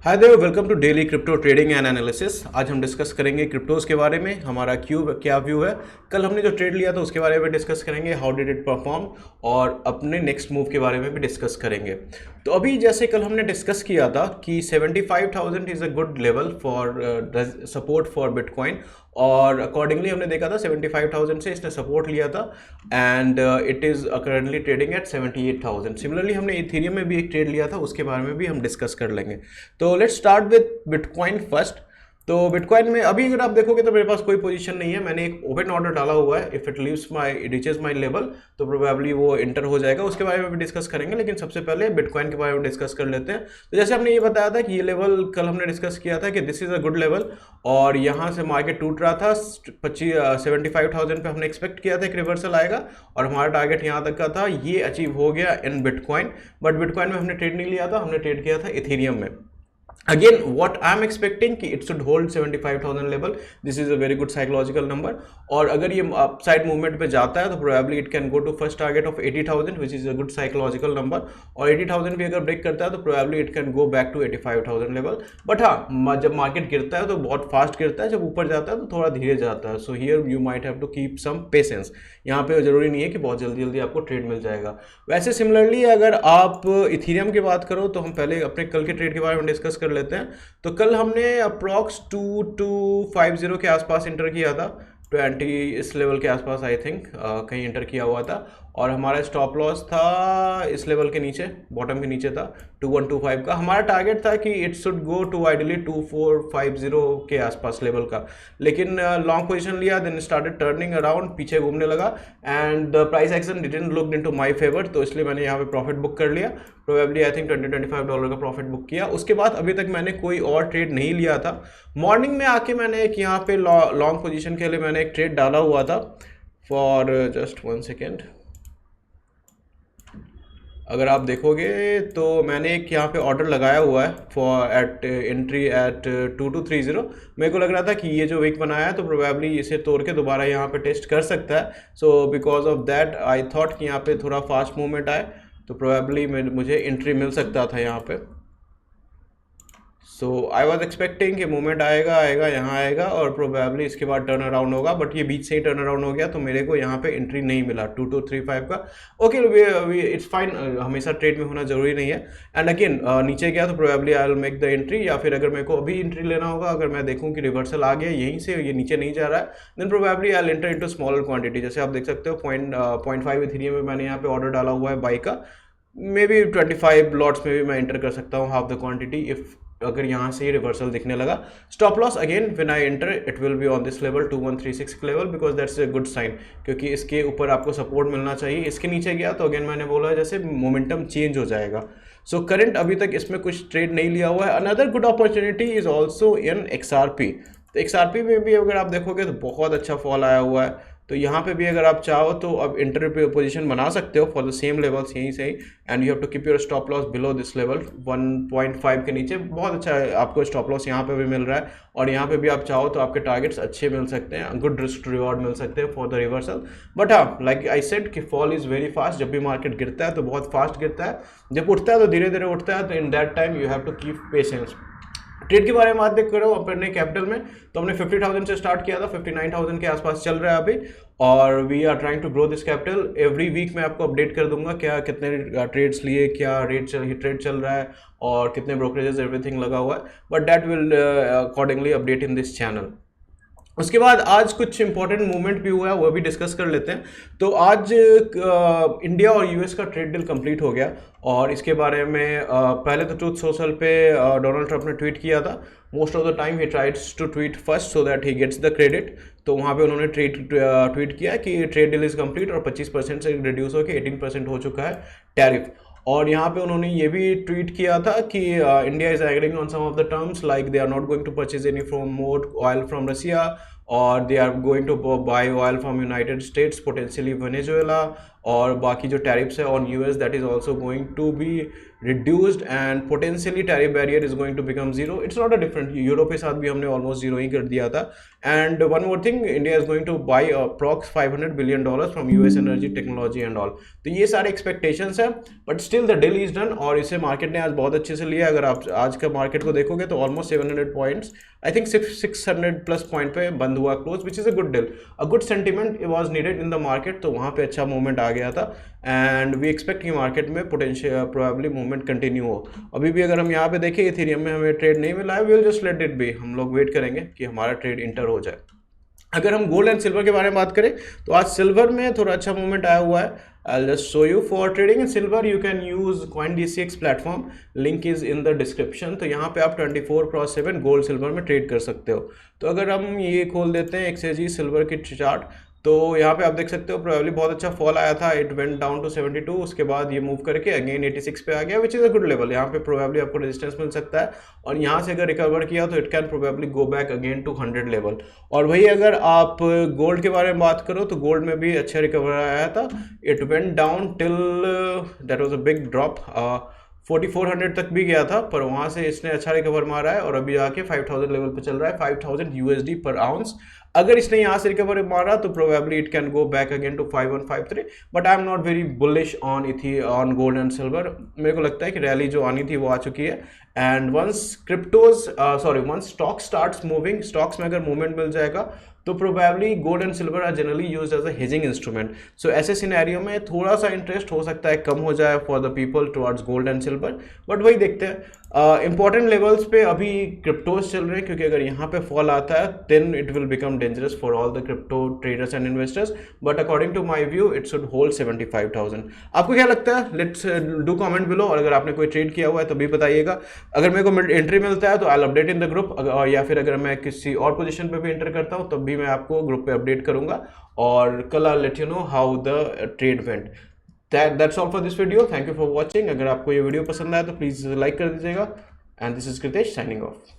Hi there, welcome to daily crypto trading and analysis. आज हम discuss करेंगे cryptos के बारे में, हमारा क्या व्यू है। कल हमने जो ट्रेड लिया था उसके बारे में डिस्कस करेंगे, हाउ डिड इट परफॉर्म, और अपने नेक्स्ट मूव के बारे में भी डिस्कस करेंगे। तो अभी जैसे कल हमने डिस्कस किया था कि 75,000 is a good level for support for bitcoin, और अकॉर्डिंगली हमने देखा था 75,000 से इसने सपोर्ट लिया था and it is currently trading at 78,000। Similarly हमने इथेरियम में भी एक ट्रेड लिया था, उसके बारे में भी हम डिस्कस कर लेंगे। तो let's start with bitcoin first. तो बिटकॉइन में अभी अगर आप देखोगे तो मेरे पास कोई पोजीशन नहीं है, मैंने एक ओपन ऑर्डर डाला हुआ है। If it leaves my reaches my level तो प्रोबेबली वो इंटर हो जाएगा, उसके बारे में भी डिस्कस करेंगे। लेकिन सबसे पहले बिटकॉइन के बारे में डिस्कस कर लेते हैं। तो जैसे हमने ये बताया था कि ये लेवल कल हमने डिस्कस किया था कि this is a good level, और यहाँ से मार्केट टूट रहा था 75,000 पे। हमने एक्सपेक्ट किया था एक रिवर्सल आएगा और हमारा टारगेट यहाँ तक का था, ये अचीव हो गया इन बिटकॉइन। बट बिटकॉइन में हमने ट्रेड नहीं लिया था, हमने ट्रेड किया था इथेरियम में। Again, what I'm expecting कि it should hold 75,000 level. This is a very good psychological number. और अगर ये upside movement पे जाता है तो probably it can go to first target of 80,000, which is a good psychological number. और 80,000 भी अगर break करता है तो probably it can go back to 85,000 level. But हाँ, जब market गिरता है तो बहुत fast गिरता है, जब ऊपर जाता है तो थोड़ा धीरे जाता है. So here you might have to keep some patience. यहाँ पे जरूरी नहीं है कि बहुत जल्दी जल्दी आपको ट्रेड मिल जाएगा। वैसे सिमिलरली अगर आप इथेरियम की बात करो तो हम पहले अपने कल के ट्रेड के बारे में डिस्कस कर लेते हैं। तो कल हमने अप्रॉक्स 2250 के आसपास इंटर किया था, 20 इस लेवल के आसपास आई थिंक कहीं इंटर किया हुआ था, और हमारा स्टॉप लॉस था इस लेवल के नीचे, बॉटम के नीचे था 2125 का। हमारा टारगेट था कि it should go to ideally 2450 के आसपास लेवल का, लेकिन लॉन्ग पोजीशन लिया, देन स्टार्टेड टर्निंग अराउंड, पीछे घूमने लगा and the price action didn't look into my favour. तो इसलिए मैंने यहाँ पे प्रॉफिट बुक कर लिया, प्रोबेबली आई थिंक $20-25 का प्रॉफिट बुक किया। उसके बाद अभी तक मैंने कोई और ट्रेड नहीं लिया था। मॉर्निंग में आके मैंने एक यहाँ पे लॉन्ग पोजीशन के लिए मैंने एक ट्रेड डाला हुआ था फॉर जस्ट 1 सेकेंड। अगर आप देखोगे तो मैंने एक यहाँ पे ऑर्डर लगाया हुआ है फॉर एट एंट्री एट 2230। मेरे को लग रहा था कि ये जो वीक बनाया है तो प्रोबेबली इसे तोड़ के दोबारा यहाँ पे टेस्ट कर सकता है। So because of that I thought कि यहाँ पे थोड़ा फास्ट मूवमेंट आए तो प्रोबेबली मुझे एंट्री मिल सकता था यहाँ पे। सो आई वॉज एक्सपेक्टिंग कि मूवमेंट आएगा यहाँ आएगा और प्रोबेबली इसके बाद टर्न अराउंड होगा, बट ये बीच से ही टर्न अराउंड हो गया तो मेरे को यहाँ पे एंट्री नहीं मिला 2235 का। ओके, इट्स फाइन, हमेशा ट्रेड में होना जरूरी नहीं है। एंड अगेन नीचे गया तो probably I will make the entry, या फिर अगर मेरे को अभी एंट्री लेना होगा, अगर मैं देखूँ कि रिवर्सल आ गया यहीं से, ये नीचे नहीं जा रहा है, then probably I will enter into smaller quantity. जैसे आप देख सकते हो 0.5 इथेरियम में मैंने यहाँ पे ऑर्डर डाला हुआ है बाई का, मे बी 25 लॉट्स में भी मैं एंटर कर सकता हूँ हाफ द क्वांटिटी इफ अगर यहाँ से ही रिवर्सल दिखने लगा। Stop loss again when I enter it will be on this level 2136 level, because that's a good sign, क्योंकि इसके ऊपर आपको सपोर्ट मिलना चाहिए। इसके नीचे गया तो अगेन मैंने बोला जैसे मोमेंटम चेंज हो जाएगा। सो करंट अभी तक इसमें कुछ ट्रेड नहीं लिया हुआ है। Another good opportunity is also in XRP। तो XRP में भी अगर आप देखोगे तो बहुत अच्छा फॉल आया हुआ है, तो यहाँ पे भी अगर आप चाहो तो अब इंटर पोजीशन बना सकते हो फॉर द सेम लेवल्स यहीं से ही, and you have to keep your stop loss below this level 1.5 के नीचे। बहुत अच्छा है, आपको स्टॉप लॉस यहाँ पे भी मिल रहा है, और यहाँ पे भी आप चाहो तो आपके टारगेट्स अच्छे मिल सकते हैं, गुड रिस्क रिवॉर्ड मिल सकते हैं फॉर द रिवर्सल। बट हाँ, लाइक आई सेड कि फॉल इज़ वेरी फास्ट। जब भी मार्केट गिरता है तो बहुत फास्ट गिरता है, जब उठता है तो धीरे धीरे उठता है, तो in that time you have to keep patience. Trade के बारे में बात देख करो अपने कैपिटल में, तो हमने 50,000 से स्टार्ट किया था, 59,000 के आसपास चल रहा है अभी, और we are trying to grow this capital. Every week मैं आपको अपडेट कर दूंगा क्या कितने ट्रेड्स लिए, क्या ट्रेड चल रहा है, और कितने ब्रोकरेजेस एवरीथिंग लगा हुआ है, but that will accordingly update in this channel. उसके बाद आज कुछ इंपॉर्टेंट मूवमेंट भी हुआ है, वो भी डिस्कस कर लेते हैं। तो आज इंडिया और यूएस का ट्रेड डील कंप्लीट हो गया, और इसके बारे में पहले तो ट्रूथ सोशल पे डोनाल्ड ट्रंप ने ट्वीट किया था। Most of the time he tries to tweet first so that he gets the credit. तो वहाँ पे उन्होंने ट्वीट किया कि ट्रेड डील इज़ कंप्लीट, और 25% से रिड्यूस होकर 18% हो चुका है टैरिफ। और यहाँ पे उन्होंने ये भी ट्वीट किया था कि India is agreeing on some of the terms, like they are not going to purchase any from more oil from Russia, और they are going to buy oil from United States, potentially Venezuela, और बाकी जो tariffs है on US that is also going to be reduced and potentially tariff barrier is going to become zero. It's not a different, Europe के साथ भी हमने almost zero ही कर दिया था। And one more thing, India is going two by approx $500 billion from US energy technology and all. तो ये सारे एक्सपेक्टेशंस है, but still the deal is done और इसे मार्केट ने आज बहुत अच्छे से लिया। अगर आप आज का मार्केट को देखोगे तो almost 700 points, I think 600+ point पे बंद हुआ close, which is a good deal. A good sentiment was needed in the market, तो वहाँ पे अच्छा मूवमेंट आ गया था एंड वी एक्सपेक्ट कि मार्केट में पोटेंशियल प्रोबेबली मूवमेंट कंटिन्यू हो। अभी भी अगर हम यहाँ पे देखें इथेरियम में हमें ट्रेड नहीं मिला है, we will just let it be, हम लोग वेट करेंगे कि हमारा ट्रेड इंटर हो जाए। अगर हम गोल्ड एंड सिल्वर के बारे में बात करें तो आज सिल्वर में थोड़ा अच्छा मूवमेंट आया हुआ है। I'll just show you for trading in silver you can use CoinDCX platform, link is in the description। तो यहाँ पे आप 24/7 गोल्ड सिल्वर में ट्रेड कर सकते हो। तो अगर हम ये खोल देते हैं XAG सिल्वर की चार्ट, तो यहाँ पे आप देख सकते हो प्रोबेबली बहुत अच्छा फॉल आया था, इट वेंट डाउन टू 72, उसके बाद ये मूव करके अगेन 86 पे आ गया, which is a good level. यहाँ पे प्रोबेबली आपको रेजिस्टेंस मिल सकता है और यहाँ से अगर रिकवर किया तो it can probably go back again to 100 level. और वही अगर आप गोल्ड के बारे में बात करो तो गोल्ड में भी अच्छा रिकवर आया था, it went down till that was a big drop, 4400 तक भी गया था, पर वहाँ से इसने अच्छा रिकवर मारा है और अभी आके 5000 लेवल पे चल रहा है, 5000 USD पर आउंस। अगर इसने यहाँ से रिकवर मारा तो probably it can go back again to 5153, but I'm not very bullish on gold and silver. मेरे को लगता है कि रैली जो आनी थी वो आ चुकी है and once once stock starts moving, stocks में अगर मूवमेंट मिल जाएगा तो probably gold and silver are generally use as a hedging instrument. So ऐसे सिनेरियो में थोड़ा सा इंटरेस्ट हो सकता है कम हो जाए for the people towards gold and silver, but वही देखते हैं। इंपॉर्टेंट लेवल्स पे अभी क्रिप्टोज चल रहे हैं, क्योंकि अगर यहाँ पे फॉल आता है then it will become dangerous for all the crypto traders and investors, but according to my view it should hold 75,000। आपको क्या लगता है? लेट्स डू कमेंट बिलो, और अगर आपने कोई ट्रेड किया हुआ है तो भी बताइएगा। अगर मेरे को एंट्री मिलता है तो I will update in the group, या फिर अगर मैं किसी और पोजीशन पे भी एंटर करता हूँ तब भी मैं आपको ग्रुप पे अपडेट करूंगा, और कल I let you know how the trade went. That's all for this video. Thank you for watching. अगर आपको ये वीडियो पसंद आया तो प्लीज़ लाइक कर दीजिएगा, and this is Kritesh signing off.